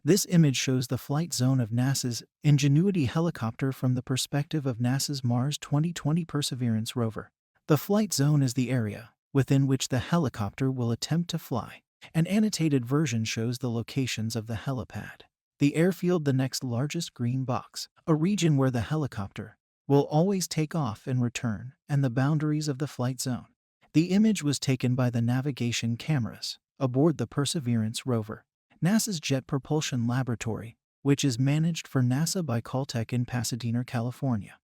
This image shows the flight zone of NASA's Ingenuity helicopter from the perspective of NASA's Mars 2020 Perseverance rover. The flight zone is the area within which the helicopter will attempt to fly. An annotated version shows the locations of the helipad, the airfield, the next largest green box, a region where the helicopter will always take off and return, and the boundaries of the flight zone. The image was taken by the navigation cameras aboard the Perseverance rover, NASA's Jet Propulsion Laboratory, which is managed for NASA by Caltech in Pasadena, California.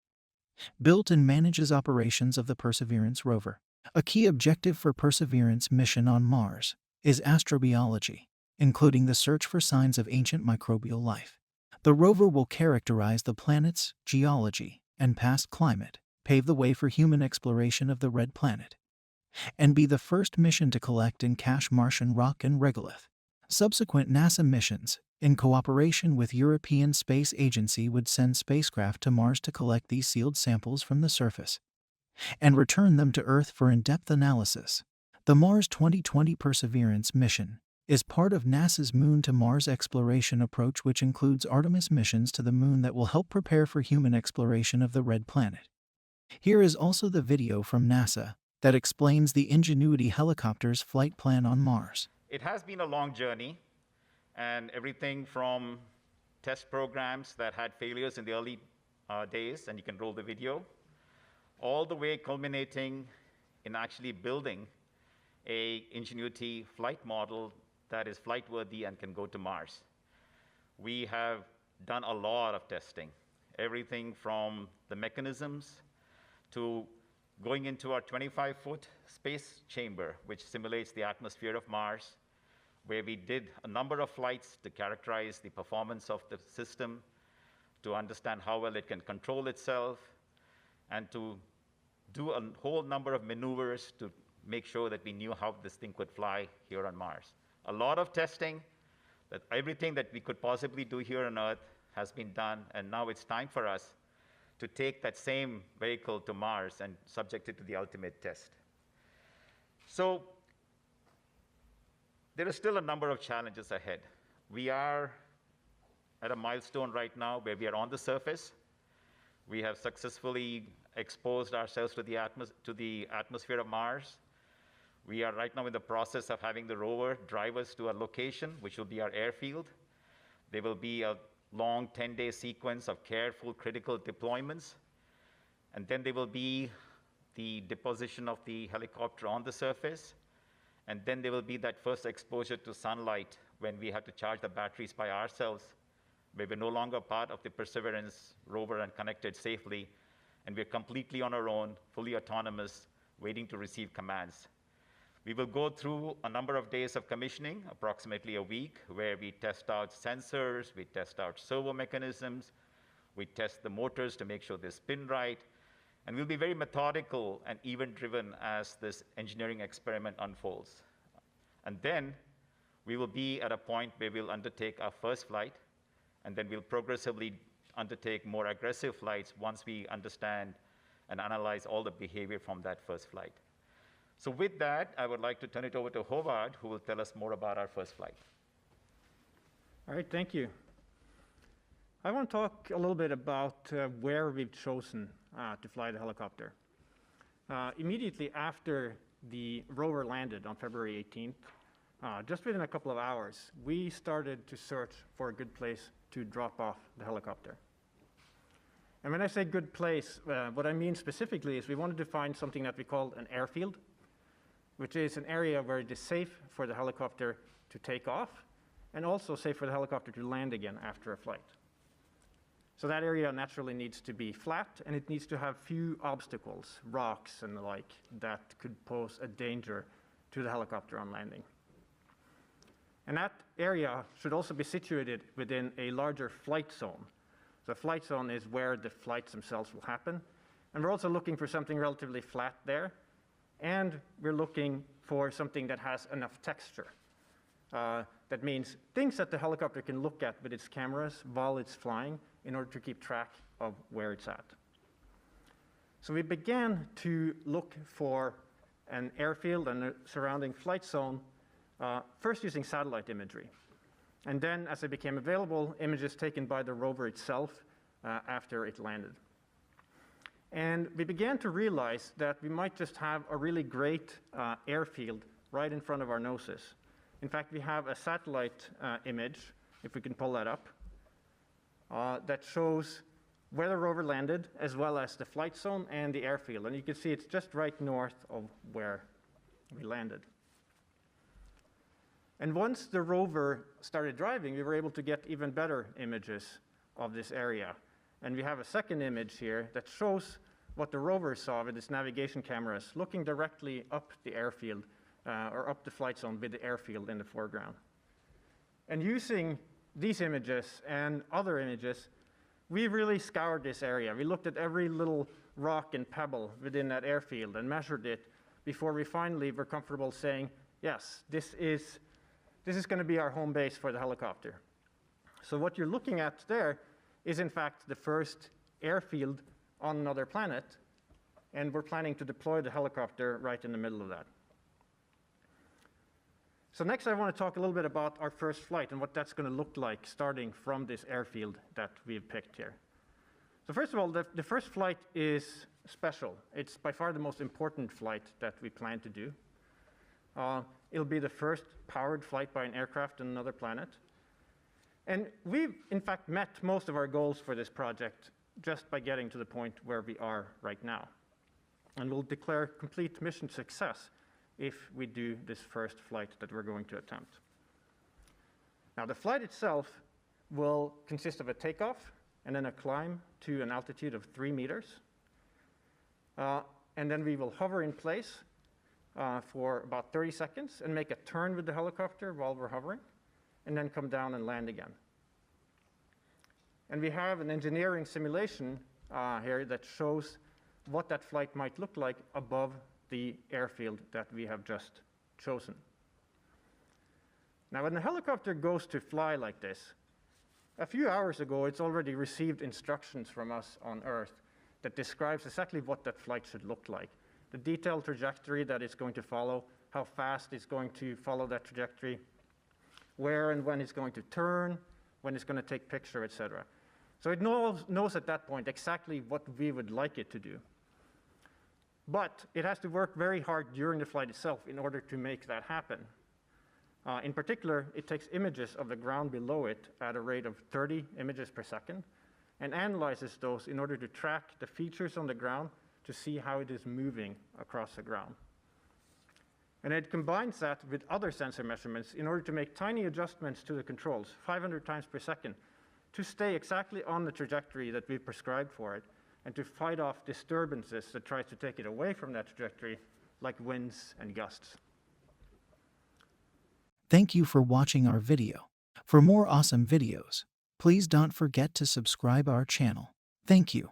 Built and manages operations of the Perseverance rover. A key objective for Perseverance mission on Mars is astrobiology, including the search for signs of ancient microbial life. The rover will characterize the planet's geology and past climate, pave the way for human exploration of the red planet, and be the first mission to collect and cache Martian rock and regolith. Subsequent NASA missions, in cooperation with European Space Agency, would send spacecraft to Mars to collect these sealed samples from the surface and return them to Earth for in-depth analysis. The Mars 2020 Perseverance mission is part of NASA's Moon to Mars exploration approach, which includes Artemis missions to the Moon that will help prepare for human exploration of the red planet. Here is also the video from NASA that explains the Ingenuity helicopter's flight plan on Mars. It has been a long journey, and everything from test programs that had failures in the early days, and you can roll the video, all the way culminating in actually building a Ingenuity flight model that is flight-worthy and can go to Mars. We have done a lot of testing, everything from the mechanisms to going into our 25-foot space chamber, which simulates the atmosphere of Mars, where we did a number of flights to characterize the performance of the system, to understand how well it can control itself, and to do a whole number of maneuvers to make sure that we knew how this thing could fly here on Mars. A lot of testing, that everything that we could possibly do here on Earth has been done, and now it's time for us to take that same vehicle to Mars and subject it to the ultimate test. So there are still a number of challenges ahead. We are at a milestone right now where we are on the surface. We have successfully exposed ourselves to the atmosphere of Mars. We are right now in the process of having the rover drive us to a location, which will be our airfield. There will be a long 10-day sequence of careful, critical deployments. And then there will be the deposition of the helicopter on the surface. And then there will be that first exposure to sunlight when we have to charge the batteries by ourselves, where we're no longer part of the Perseverance rover and connected safely, and we're completely on our own, fully autonomous, waiting to receive commands. We will go through a number of days of commissioning, approximately a week, where we test out sensors, we test out servo mechanisms, we test the motors to make sure they spin right, and we'll be very methodical and event-driven as this engineering experiment unfolds. And then we will be at a point where we'll undertake our first flight, and then we'll progressively undertake more aggressive flights once we understand and analyze all the behavior from that first flight. So with that, I would like to turn it over to Howard, who will tell us more about our first flight. All right, thank you. I want to talk a little bit about where we've chosen to fly the helicopter. Immediately after the rover landed on February 18th, just within a couple of hours, we started to search for a good place to drop off the helicopter. And when I say good place, what I mean specifically is we wanted to find something that we called an airfield, which is an area where it is safe for the helicopter to take off and also safe for the helicopter to land again after a flight. So that area naturally needs to be flat, and it needs to have few obstacles, rocks and the like, that could pose a danger to the helicopter on landing. And that area should also be situated within a larger flight zone. So a flight zone is where the flights themselves will happen. And we're also looking for something relatively flat there. And we're looking for something that has enough texture. That means things that the helicopter can look at with its cameras while it's flying in order to keep track of where it's at. So we began to look for an airfield and a surrounding flight zone, first using satellite imagery. And then, as they became available, images taken by the rover itself after it landed. And we began to realize that we might just have a really great airfield right in front of our noses. In fact, we have a satellite image, if we can pull that up, that shows where the rover landed, as well as the flight zone and the airfield. And you can see it's just right north of where we landed. And once the rover started driving, we were able to get even better images of this area. And we have a second image here that shows what the rover saw with its navigation cameras, looking directly up the airfield, or up the flight zone with the airfield in the foreground. And using these images and other images, we really scoured this area. We looked at every little rock and pebble within that airfield and measured it before we finally were comfortable saying, yes, this is going to be our home base for the helicopter. So what you're looking at there is, in fact, the first airfield on another planet, and we're planning to deploy the helicopter right in the middle of that. So next I want to talk a little bit about our first flight and what that's going to look like starting from this airfield that we've picked here. So first of all, the first flight is special. It's by far the most important flight that we plan to do. It'll be the first powered flight by an aircraft on another planet. And we've, in fact, met most of our goals for this project just by getting to the point where we are right now. And we'll declare complete mission success if we do this first flight that we're going to attempt. Now, the flight itself will consist of a takeoff and then a climb to an altitude of 3 meters. And then we will hover in place for about 30 seconds and make a turn with the helicopter while we're hovering, and then come down and land again. And we have an engineering simulation here that shows what that flight might look like above the airfield that we have just chosen. Now, when the helicopter goes to fly like this, a few hours ago, it's already received instructions from us on Earth that describes exactly what that flight should look like. The detailed trajectory that it's going to follow, how fast it's going to follow that trajectory, where and when it's going to turn, when it's going to take picture, etc. So it knows at that point exactly what we would like it to do. But it has to work very hard during the flight itself in order to make that happen. In particular, it takes images of the ground below it at a rate of 30 images per second and analyzes those in order to track the features on the ground to see how it is moving across the ground. And it combines that with other sensor measurements in order to make tiny adjustments to the controls, 500 times per second, to stay exactly on the trajectory that we've prescribed for it, and to fight off disturbances that tries to take it away from that trajectory, like winds and gusts. Thank you for watching our video. For more awesome videos, please don't forget to subscribe our channel. Thank you.